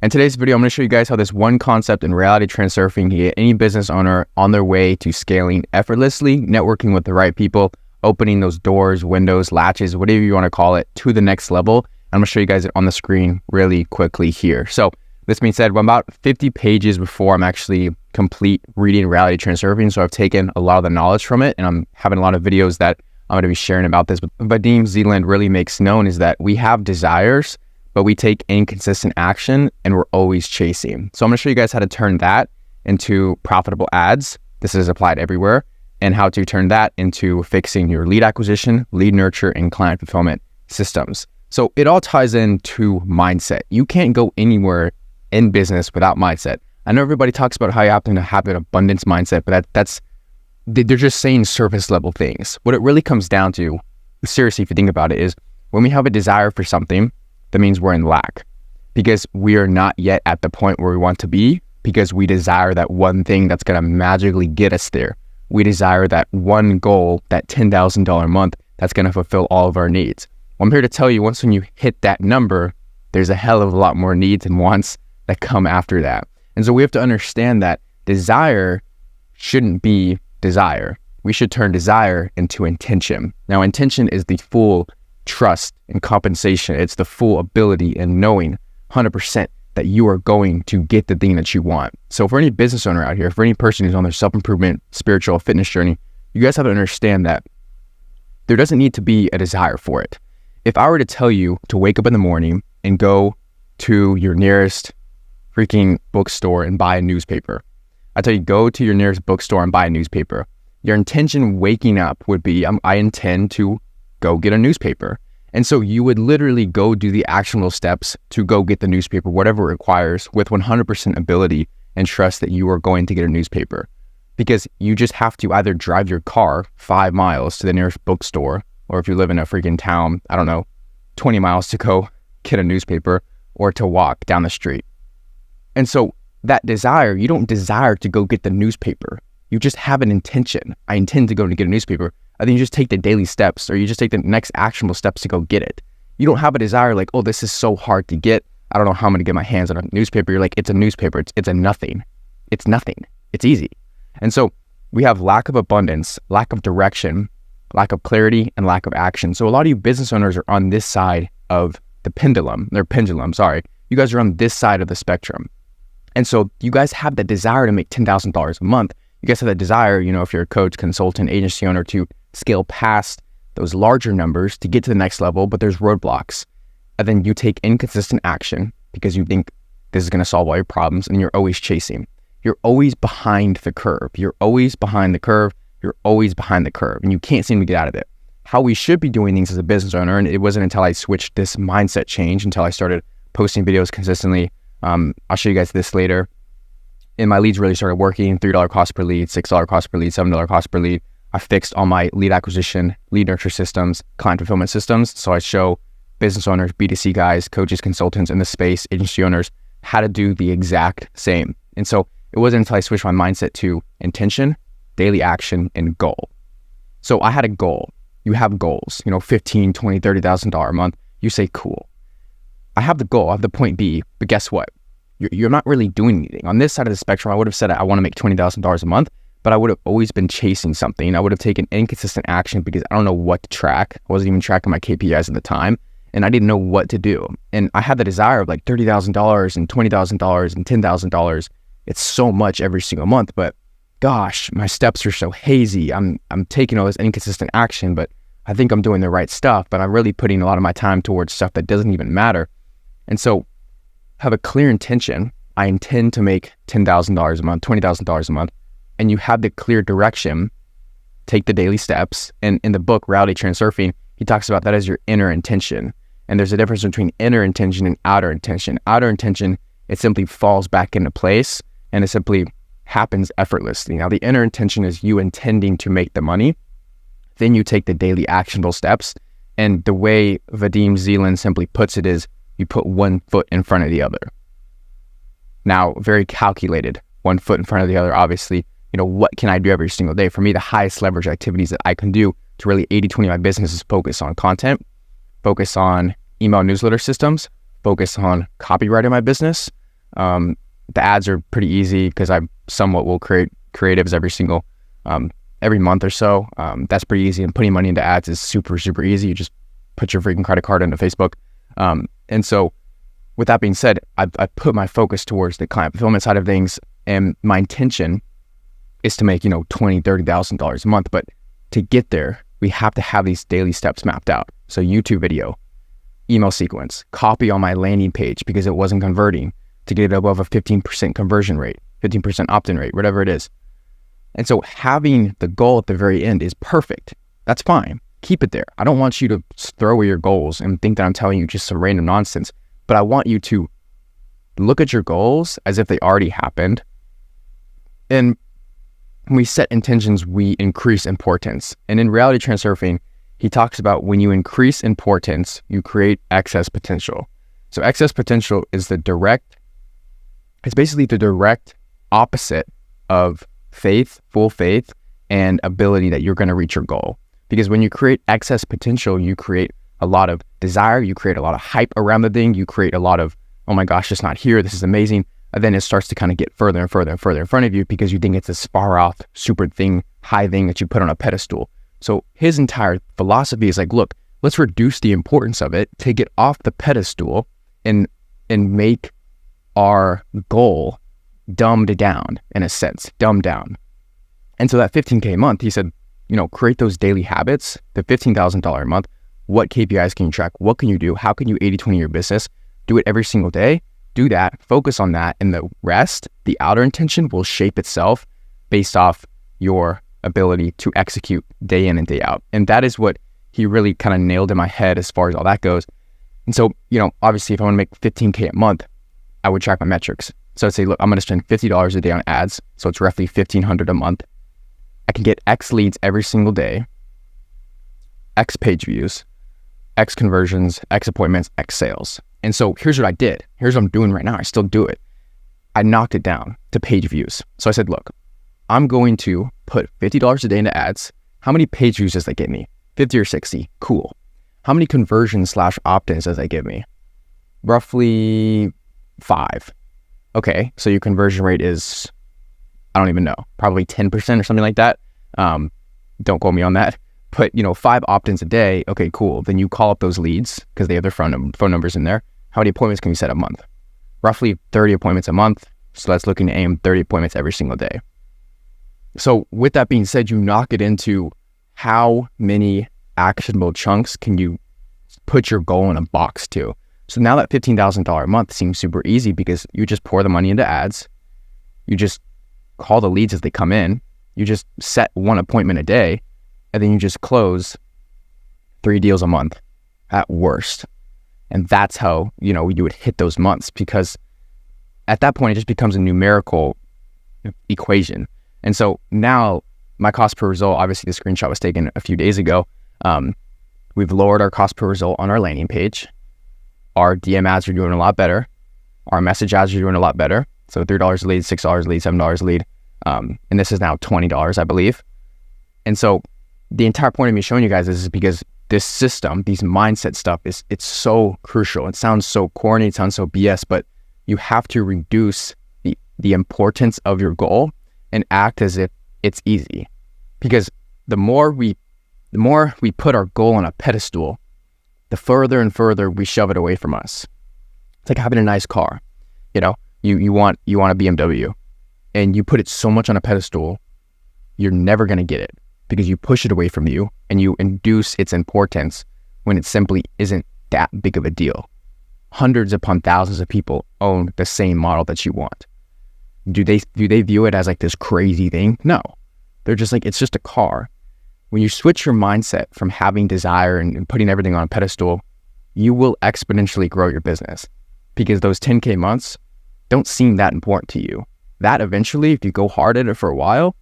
In today's video, I'm going to show you guys how this one concept in reality transurfing can get any business owner on their way to scaling effortlessly, networking with the right people, opening those doors, windows, latches, whatever you want to call it, to the next level. I'm going to show you guys it on the screen really quickly here. So this being said, I'm about 50 pages before I'm actually complete reading reality transurfing. So I've taken a lot of the knowledge from it, and I'm having a lot of videos that I'm going to be sharing about this. But Vadim Zeland really makes known is that we have desires, but we take inconsistent action and we're always chasing. So I'm going to show you guys how to turn that into profitable ads. This is applied everywhere, and how to turn that into fixing your lead acquisition, lead nurture, and client fulfillment systems. So it all ties into mindset. You can't go anywhere in business without mindset. I know everybody talks about how you have to have an abundance mindset, but they're just saying surface level things. What it really comes down to, seriously, if you think about it, is when we have a desire for something, that means we're in lack, because we are not yet at the point where we want to be, because we desire that one thing that's going to magically get us there. We desire that one goal, that $10,000 a month, that's going to fulfill all of our needs. Well, I'm here to tell you, once when you hit that number, there's a hell of a lot more needs and wants that come after that. And so we have to understand that desire shouldn't be desire. We should turn desire into intention. Now, intention is the full trust and compensation. It's the full ability and knowing 100% that you are going to get the thing that you want. So for any business owner out here, for any person who's on their self-improvement, spiritual, fitness journey, you guys have to understand that there doesn't need to be a desire for it. If I were to tell you to wake up in the morning and go to your nearest freaking bookstore and buy a newspaper, I tell you, go to your nearest bookstore and buy a newspaper. Your intention waking up would be, I intend to go get a newspaper. And so you would literally go do the actionable steps to go get the newspaper, whatever it requires, with 100% ability and trust that you are going to get a newspaper. Because you just have to either drive your car 5 miles to the nearest bookstore, or if you live in a freaking town, 20 miles to go get a newspaper, or to walk down the street. And so that desire, you don't desire to go get the newspaper. You just have an intention. I intend to go to get a newspaper. I think you just take the daily steps, or you just take the next actionable steps to go get it. You don't have a desire like, oh, this is so hard to get. I don't know how I'm going to get my hands on a newspaper. You're like, it's a newspaper. It's a nothing. It's nothing. It's easy. And so we have lack of abundance, lack of direction, lack of clarity, and lack of action. So a lot of you business owners are on this side of the pendulum. You guys are on this side of the spectrum. And so you guys have the desire to make $10,000 a month. You guys have that desire, if you're a coach, consultant, agency owner, to scale past those larger numbers to get to the next level, but there's roadblocks. And then you take inconsistent action because you think this is going to solve all your problems, and you're always chasing. You're always behind the curve. You're always behind the curve. You're always behind the curve, and you can't seem to get out of it. How we should be doing things as a business owner, and it wasn't until I switched this mindset change, until I started posting videos consistently. I'll show you guys this later. And my leads really started working. $3 cost per lead, $6 cost per lead, $7 cost per lead. I fixed all my lead acquisition, lead nurture systems, client fulfillment systems. So I show business owners, B2C guys, coaches, consultants in the space, agency owners, how to do the exact same. And so it wasn't until I switched my mindset to intention, daily action, and goal. So I had a goal. You have goals, $15,000, $20,000, $30,000 a month. You say, cool. I have the goal, I have the point B, but guess what? You're not really doing anything. On this side of the spectrum, I would have said I want to make $20,000 a month, but I would have always been chasing something. I would have taken inconsistent action because I don't know what to track. I wasn't even tracking my KPIs at the time, and I didn't know what to do. And I had the desire of like $30,000 and $20,000 and $10,000. It's so much every single month, but gosh, my steps are so hazy. I'm taking all this inconsistent action, but I think I'm doing the right stuff, but I'm really putting a lot of my time towards stuff that doesn't even matter. And so have a clear intention. I intend to make $10,000 a month, $20,000 a month, and you have the clear direction. Take the daily steps. And in the book, Reality Transurfing, he talks about that as your inner intention. And there's a difference between inner intention and outer intention. Outer intention, it simply falls back into place, and it simply happens effortlessly. Now, the inner intention is you intending to make the money. Then you take the daily actionable steps. And the way Vadim Zeland simply puts it is, you put one foot in front of the other. Now, very calculated, one foot in front of the other, obviously. What can I do every single day? For me, the highest leverage activities that I can do to really 80-20 my business is focus on content, focus on email newsletter systems, focus on copywriting my business, The ads are pretty easy because I somewhat will create creatives every month or so. That's pretty easy, and putting money into ads is super, super easy. You just put your freaking credit card into Facebook. And so with that being said, I put my focus towards the client fulfillment side of things, and my intention is to make, $20,000, $30,000 a month. But to get there, we have to have these daily steps mapped out. So YouTube video, email sequence, copy on my landing page because it wasn't converting, to get it above a 15% conversion rate, 15% opt-in rate, whatever it is. And so having the goal at the very end is perfect. That's fine. Keep it there. I don't want you to throw away your goals and think that I'm telling you just some random nonsense, but I want you to look at your goals as if they already happened. And when we set intentions, we increase importance. And in reality transurfing, he talks about when you increase importance, you create excess potential. So excess potential is it's basically the direct opposite of faith, full faith, and ability that you're going to reach your goal. Because when you create excess potential, you create a lot of desire, you create a lot of hype around the thing, you create a lot of, oh my gosh, it's not here, this is amazing. And then it starts to kind of get further and further and further in front of you because you think it's this far off, super thing, high thing that you put on a pedestal. So his entire philosophy is like, look, let's reduce the importance of it, take it off the pedestal, and make our goal dumbed down, in a sense, dumbed down. And so that 15K a month, he said, create those daily habits, the $15,000 a month. What KPIs can you track? What can you do? How can you 80-20 your business? Do it every single day. Do that, focus on that, and the rest, the outer intention, will shape itself based off your ability to execute day in and day out. And that is what he really kind of nailed in my head as far as all that goes. And so, obviously, if I want to make $15K a month, I would track my metrics. So I'd say, look, I'm going to spend $50 a day on ads. So it's roughly $1,500 a month. I can get X leads every single day, X page views, X conversions, X appointments, X sales. And so here's what I did. Here's what I'm doing right now. I still do it. I knocked it down to page views. So I said, look, I'm going to put $50 a day into ads. How many page views does that get me? 50 or 60? Cool. How many conversions / opt-ins does that give me? Roughly 5. Okay, so your conversion rate is, I don't even know, probably 10% or something like that. Don't quote me on that. But 5 opt-ins a day. Okay, cool. Then you call up those leads because they have their phone numbers in there. How many appointments can you set a month? Roughly 30 appointments a month. So that's looking to aim 30 appointments every single day. So with that being said, you knock it into how many actionable chunks can you put your goal in a box to. So now that $15,000 a month seems super easy because you just pour the money into ads. You just call the leads as they come in. You just set 1 appointment a day, and then you just close 3 deals a month at worst. And that's how, you would hit those months, because at that point, it just becomes a numerical equation. And so now my cost per result, obviously the screenshot was taken a few days ago. We've lowered our cost per result on our landing page. Our DM ads are doing a lot better. Our message ads are doing a lot better. So $3 a lead, $6 a lead, $7 a lead. And this is now $20, I believe. And so the entire point of me showing you guys this is because this system, these mindset stuff, it's so crucial. It sounds so corny, it sounds so BS, but you have to reduce the importance of your goal and act as if it's easy. Because the more we put our goal on a pedestal, the further and further we shove it away from us. It's like having a nice car. You want a BMW, and you put it so much on a pedestal, you're never going to get it because you push it away from you and you induce its importance when it simply isn't that big of a deal. Hundreds upon thousands of people own the same model that you want. Do they view it as like this crazy thing? No. They're just like, it's just a car. When you switch your mindset from having desire and putting everything on a pedestal, you will exponentially grow your business, because those 10K months don't seem that important to you. That eventually, if you go hard at it for a while,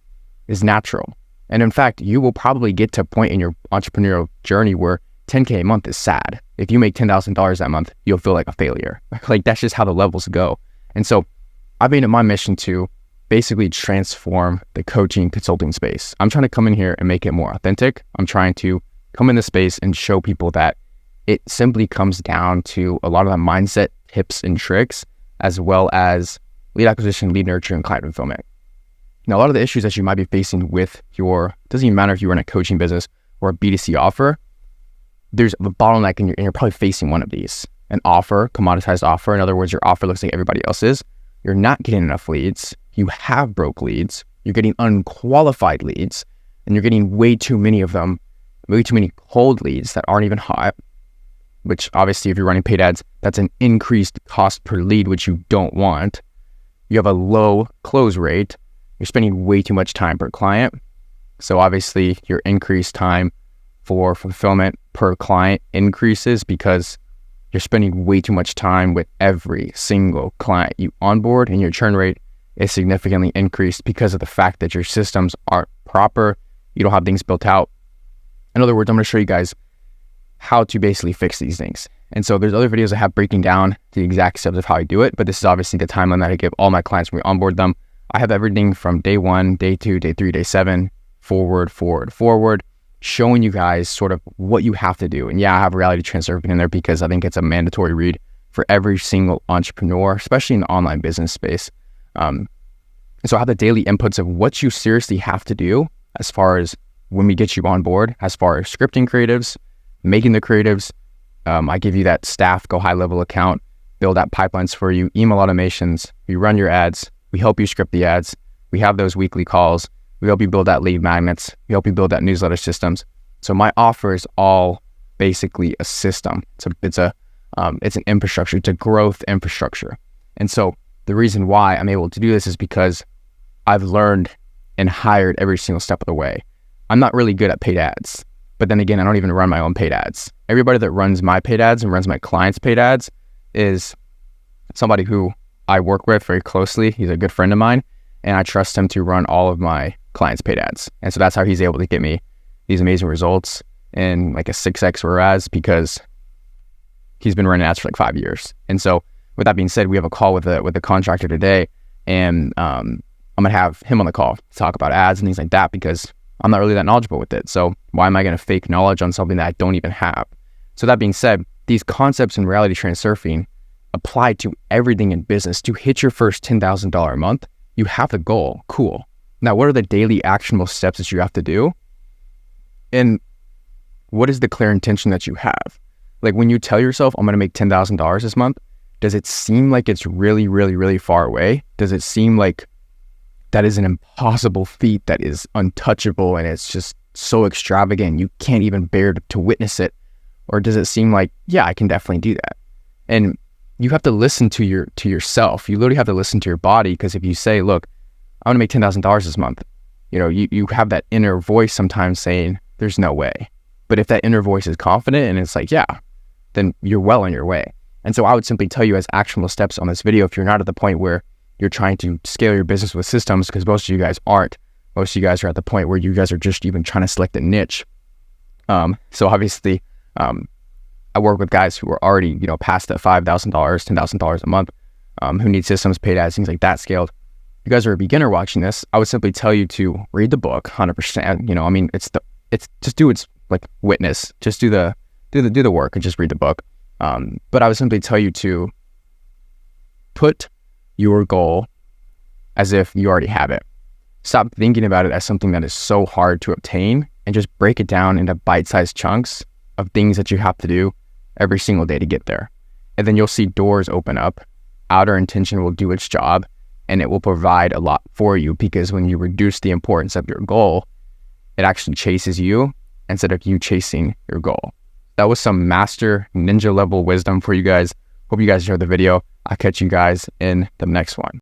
is natural. And in fact, you will probably get to a point in your entrepreneurial journey where 10K a month is sad. If you make $10,000 that month, you'll feel like a failure. Like, that's just how the levels go. And so I've made it my mission to basically transform the coaching consulting space. I'm trying to come in here and make it more authentic. I'm trying to come in the space and show people that it simply comes down to a lot of the mindset tips and tricks as well as lead acquisition, lead nurture, and client fulfillment. Now, a lot of the issues that you might be facing with doesn't even matter if you run a coaching business or a B2C offer, there's a bottleneck and you're probably facing one of these. An offer, commoditized offer. In other words, your offer looks like everybody else's. You're not getting enough leads. You have broke leads. You're getting unqualified leads, and you're getting way too many of them, way too many cold leads that aren't even hot, which obviously if you're running paid ads, that's an increased cost per lead, which you don't want. You have a low close rate. You're spending way too much time per client. So obviously your increased time for fulfillment per client increases because you're spending way too much time with every single client you onboard, and your churn rate is significantly increased because of the fact that your systems aren't proper. You don't have things built out. In other words, I'm going to show you guys how to basically fix these things. And so there's other videos I have breaking down the exact steps of how I do it, but this is obviously the timeline that I give all my clients when we onboard them. I have everything from day 1, day 2, day 3, day 7, forward, showing you guys sort of what you have to do. And yeah, I have reality Transurfing in there because I think it's a mandatory read for every single entrepreneur, especially in the online business space. So I have the daily inputs of what you seriously have to do as far as when we get you on board, as far as scripting creatives, making the creatives. I give you that staff go high level account, build out pipelines for you, email automations, we run your ads, we help you script the ads, we have those weekly calls, we help you build out lead magnets, we help you build out newsletter systems. So my offer is all basically a system. It's an infrastructure, it's a growth infrastructure. And so the reason why I'm able to do this is because I've learned and hired every single step of the way. I'm not really good at paid ads, but then again, I don't even run my own paid ads. Everybody that runs my paid ads and runs my clients' paid ads is somebody who I work with very closely. He's a good friend of mine, and I trust him to run all of my clients' paid ads. And so that's how he's able to get me these amazing results in like a 6x ROAS, because he's been running ads for like 5 years. And so with that being said, we have a call with the contractor today, and I'm gonna have him on the call to talk about ads and things like that, because I'm not really that knowledgeable with it. So why am I gonna fake knowledge on something that I don't even have? So that being said, these concepts in reality Transurfing apply to everything in business. To hit your first $10,000 a month, you have the goal. Cool. Now, what are the daily actionable steps that you have to do? And what is the clear intention that you have? Like when you tell yourself, I'm gonna make $10,000 this month, does it seem like it's really, really, really far away? Does it seem like that is an impossible feat that is untouchable and it's just so extravagant you can't even bear to witness it? Or does it seem like, yeah, I can definitely do that? And you have to listen to yourself. You literally have to listen to your body, because if you say, look, I want to make $10,000 this month, you have that inner voice sometimes saying, there's no way. But if that inner voice is confident and it's like, yeah, then you're well on your way. And so I would simply tell you as actionable steps on this video, if you're not at the point where you're trying to scale your business with systems, because most of you guys aren't. Most of you guys are at the point where you guys are just even trying to select a niche. So obviously, I work with guys who are already, past that $5,000, $10,000 a month, who need systems, paid ads, things like that scaled. If you guys are a beginner watching this, I would simply tell you to read the book 100%. It's just do it's like witness, just do the work and just read the book. But I would simply tell you to put your goal as if you already have it. Stop thinking about it as something that is so hard to obtain, and just break it down into bite-sized chunks of things that you have to do every single day to get there. And then you'll see doors open up. Outer intention will do its job, and it will provide a lot for you, because when you reduce the importance of your goal, it actually chases you instead of you chasing your goal. That was some master ninja level wisdom for you guys. Hope you guys enjoyed the video. I'll catch you guys in the next one.